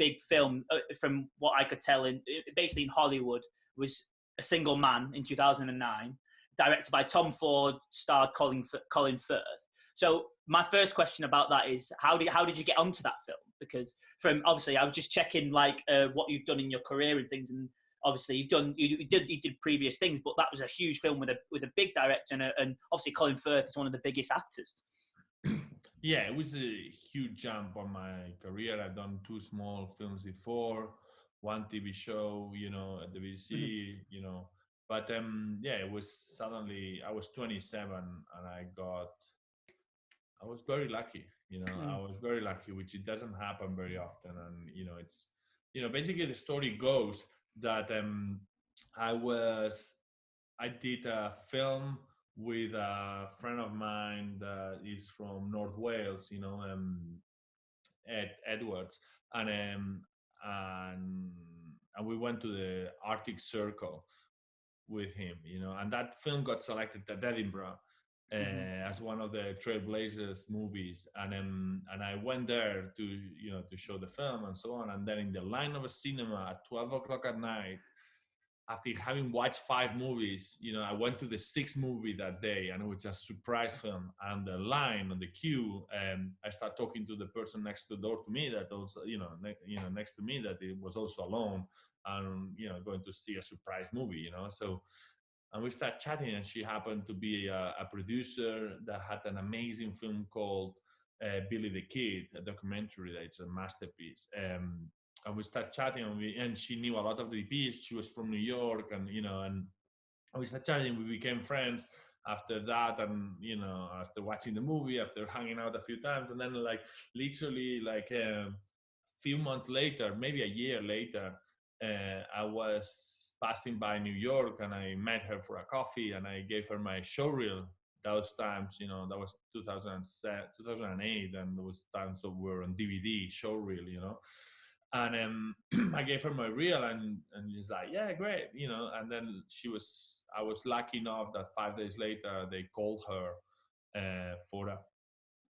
big film, from what I could tell, basically in Hollywood, was A Single Man in 2009, directed by Tom Ford, starred Colin Firth. So my first question about that is, how did you get onto that film? Because from, obviously, I was just checking like what you've done in your career and things, and obviously you did previous things, but that was a huge film with a big director, and obviously Colin Firth is one of the biggest actors. Yeah, it was a huge jump on my career. I've done 2 small films before, 1 TV show, at the BBC, But yeah, it was suddenly, I was 27 and I was very lucky, I was very lucky, which it doesn't happen very often. And, it's, basically the story goes that I did a film with a friend of mine that is from North Wales, Edwards, and and we went to the Arctic Circle with him, and that film got selected at Edinburgh as one of the Trailblazers movies, and I went there to show the film and so on, and then in the line of a cinema at 12 o'clock at night, after having watched 5 movies, I went to the 6th movie that day, and it was a surprise film. And the line on the queue, I started talking to the person next to the door to me that also, next to me, that it was also alone and going to see a surprise movie, So, and we started chatting, and she happened to be a producer that had an amazing film called Billy the Kid, a documentary that it's a masterpiece. And we started chatting, and she knew a lot of the DPs. She was from New York, and and we started chatting. We became friends after that, and after watching the movie, after hanging out a few times, and then literally a few months later, maybe a year later, I was passing by New York, and I met her for a coffee, and I gave her my showreel. Those times, that was 2007, 2008, and those times that were on DVD showreel, And I gave her my reel, and she's like, yeah, great, And then I was lucky enough that 5 days later they called her for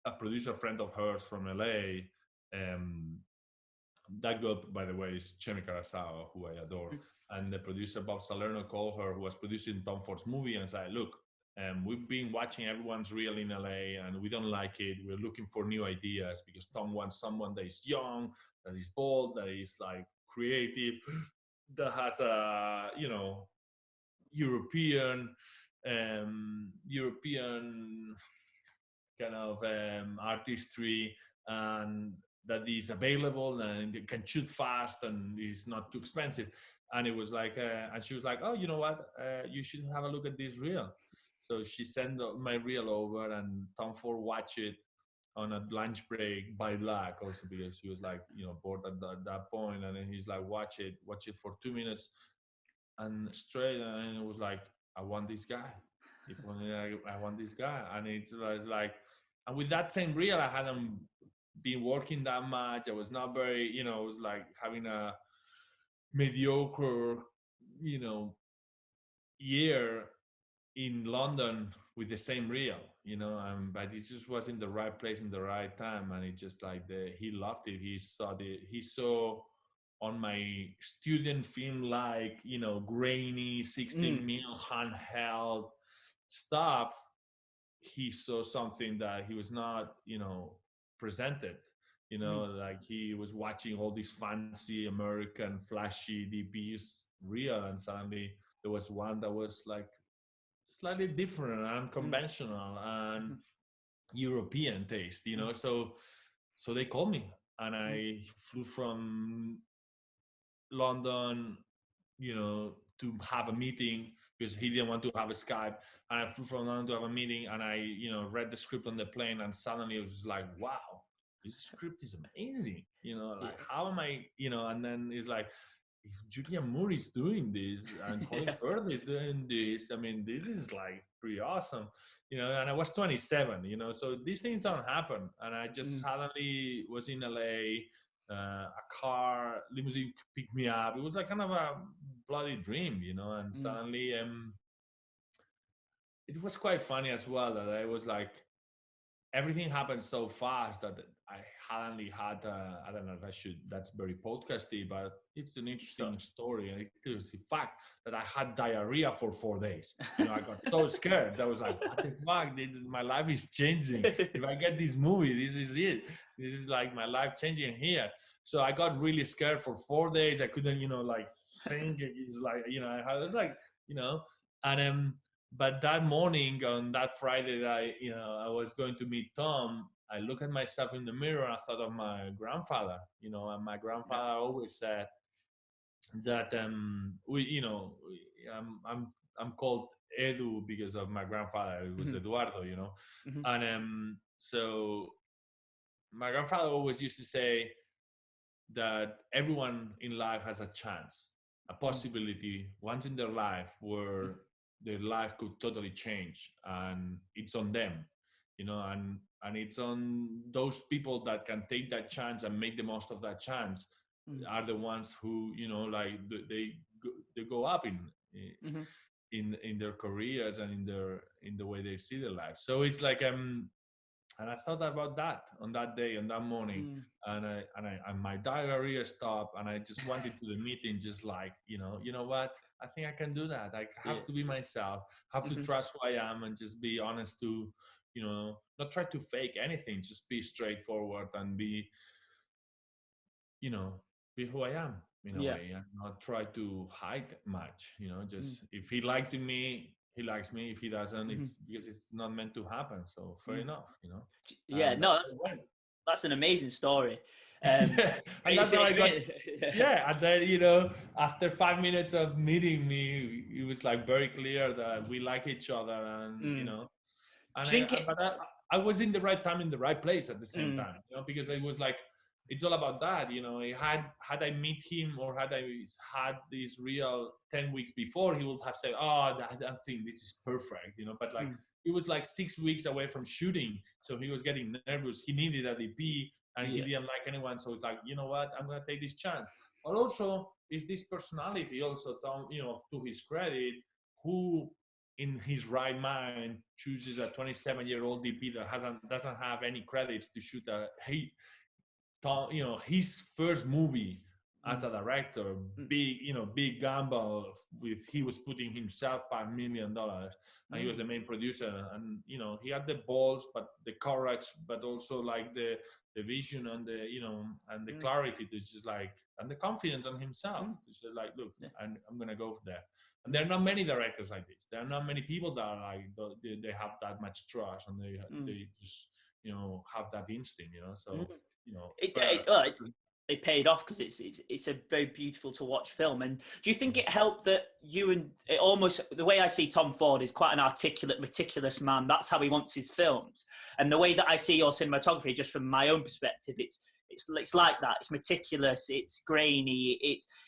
a producer friend of hers from LA. That girl, by the way, is Chene Carasawa, who I adore. And the producer Bob Salerno called her, who was producing Tom Ford's movie, and said, look, we've been watching everyone's reel in LA, and we don't like it. We're looking for new ideas because Tom wants someone that is young, that is bold, that is creative, that has a European kind of artistry, and that is available and it can shoot fast and is not too expensive. And it was and she was like, oh, you know what? You should have a look at this reel. So she sent my reel over, and Tom Ford watched it on a lunch break by luck, also because he was bored at that point. And then he's like, watch it for 2 minutes, and straight, and it was like, I want this guy. I want this guy. And it's like, and with that same reel, I hadn't been working that much. I was not very, it was like having a mediocre, year in London with the same reel, but it just was in the right place in the right time. And it just he loved it. He saw on my student film, grainy 16 mil handheld stuff. He saw something that he was not, presented, he was watching all these fancy American flashy DPs reel, and suddenly there was one that was slightly different and unconventional and European taste, so they called me, and I flew from London, to have a meeting, because he didn't want to have a Skype. And I flew from London to have a meeting, and I, read the script on the plane, and suddenly it was just like, wow, this script is amazing. How am I, and then it's like, if Julia Moore is doing this and Colin Firth is doing this, I mean, this is pretty awesome, and I was 27, so these things don't happen. And I just suddenly was in LA, a car limousine picked me up. It was kind of a bloody dream, and suddenly it was quite funny as well that I was everything happened so fast that I hadn't had, I don't know if I should, that's very podcasty, but it's an So, interesting story. And it is the fact that I had diarrhea for 4 days. You know, I got so scared. I was like, what the fuck? My life is changing. If I get this movie, this is it. This is like my life changing here. So I got really scared for 4 days. I couldn't, like think. It's like, I was like, you know, and but that morning on that Friday that I was going to meet Tom, I looked at myself in the mirror and I thought of my grandfather, and my yeah. grandfather always said that I'm called Edu because of my grandfather. It was Hmm. Eduardo, Hmm. and so my grandfather always used to say that everyone in life has a chance, a possibility once in their life where their life could totally change, and it's on them, and it's on those people that can take that chance and make the most of that chance are the ones who like they go up Hmm. in their careers and in the way they see their life. So it's like and I thought about that on that day, on that morning, Mm. and my diarrhea stopped, and I just went into the meeting, just like you know what? I think I can do that. I Yeah. have to be myself, have to Hmm. trust who I am, and just be honest to, not try to fake anything. Just be straightforward and you know, be who I am in a Yeah. way, and not try to hide much. Mm. Just if he likes me, he likes me. If he doesn't, Hmm. it's because it's not meant to happen. So fair Mm. enough. Yeah. And No, that's how it went. that's an amazing story. Yeah, and that's It's how a I got. great. Yeah, and then after 5 minutes of meeting me, it was like very clear that we like each other, and Mm. and Do you think but I was in the right time in the right place at the same Mm. time, because it was like it's all about that, had I meet him, or had I had this real 10 weeks before, he would have said, oh, I think this is perfect, but like Mm. it was like 6 weeks away from shooting, so he was getting nervous. He needed a DP, and he Yeah. didn't like anyone, so it's like, you know what, I'm gonna take this chance. But also is this personality also, Tom, to his credit, who in his right mind chooses a 27-year-old DP that doesn't have any credits to shoot his first movie as Mm. a director, Mm. big gamble. With he was putting himself $5 million, and he was Mm. the main producer, and he had the balls, but the courage, but also like the vision, and the Mm. clarity to just like, and the confidence on himself Mm. to say like, look, Yeah. I'm gonna go there. And there Mm. are not many directors like this. There are not many people that are like they have that much trust, and Mm. they just have that instinct. Mm. So It, fair. it, well, it, it paid off because it's a very beautiful to watch film. And do you think it helped that you and it almost the way I see Tom Ford is quite an articulate, meticulous man. That's how he wants his films. And the way that I see your cinematography, just from my own perspective, it's like that. It's meticulous. It's grainy.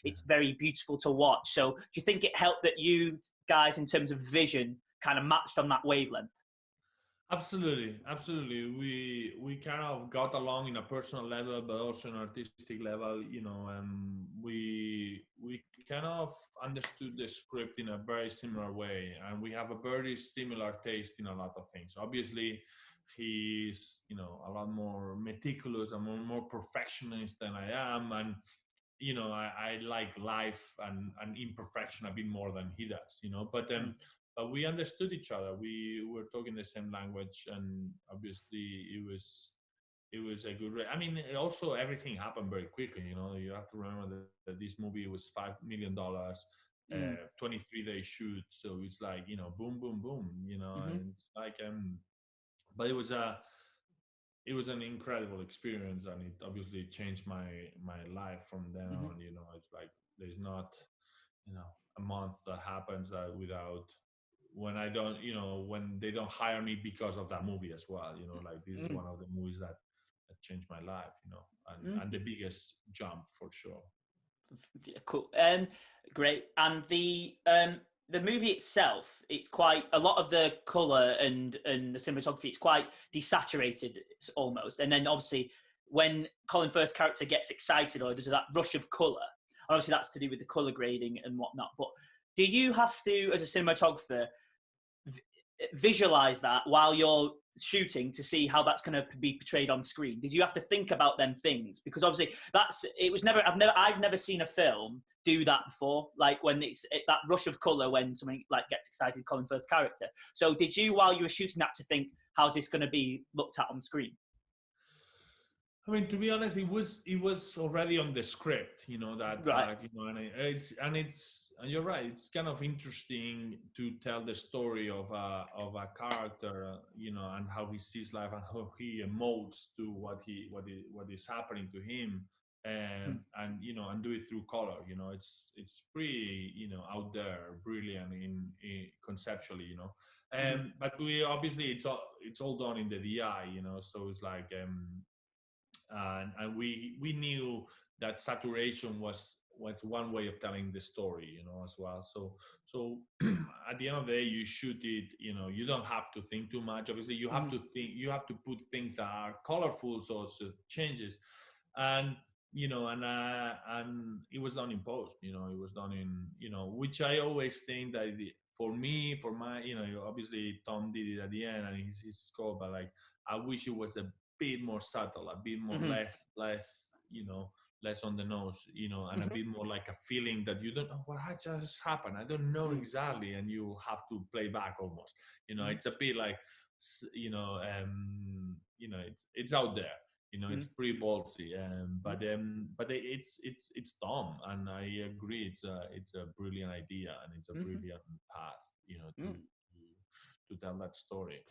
It's very beautiful to watch. So do you think it helped that you guys, in terms of vision, kind of matched on that wavelength? Absolutely, absolutely. We kind of got along in a personal level, but also an artistic level. We kind of understood the script in a very similar way, and we have a very similar taste in a lot of things. Obviously, he's a lot more meticulous and more perfectionist than I am, and I like life and imperfection a bit more than he does. Mm. But we understood each other. We were talking the same language, and obviously it was a good. I mean, also everything happened very quickly. You have to remember that this movie was $5 million, Mm. 23-day shoot. So it's like boom, boom, boom. Mm-hmm. And it's like but it was an incredible experience, and it obviously changed my life from then Mm-hmm. on. It's like there's not you know a month that happens without when I don't when they don't hire me because of that movie as well. Like this is Mm. one of the movies that changed my life, and Mm. the biggest jump for sure. Yeah, cool. Great. And the movie itself, it's quite a lot of the color and the cinematography. It's quite desaturated, almost. And then obviously, when Colin Firth's character gets excited, or there's that rush of color, obviously that's to do with the color grading and whatnot. But do you have to, as a cinematographer, visualize that while you're shooting to see how that's going to be portrayed on screen? Did you have to think about them things? Because obviously I've never seen a film do that before, like when that rush of color when someone like gets excited Colin Firth's character. So did you, while you were shooting that, to think, how's this going to be looked at on screen? I mean, to be honest, it was already on the script, that Right. fact, and you're right. It's kind of interesting to tell the story of a character, and how he sees life and how he emotes to what is happening to him, and do it through color. It's pretty, out there, brilliant in conceptually, Mm-hmm. but we obviously it's all done in the DI, so it's like. And we knew that saturation was one way of telling the story, as well. So at the end of the day, you shoot it, you don't have to think too much. Obviously, you have to put things that are colorful, so it changes. And and it was done in post, it was done in, which I always think that for me, for my, obviously Tom did it at the end and his score, but like I wish it was a bit more subtle, a bit more Mm-hmm. less on the nose, and a Mm-hmm. bit more like a feeling that you don't know what had just happened. I don't know exactly, and you have to play back almost. Mm-hmm. It's a bit like, it's out there. Mm-hmm. It's pretty ballsy, but it's dumb, and I agree. It's a brilliant idea, and it's a Mm-hmm. brilliant path, to tell that story.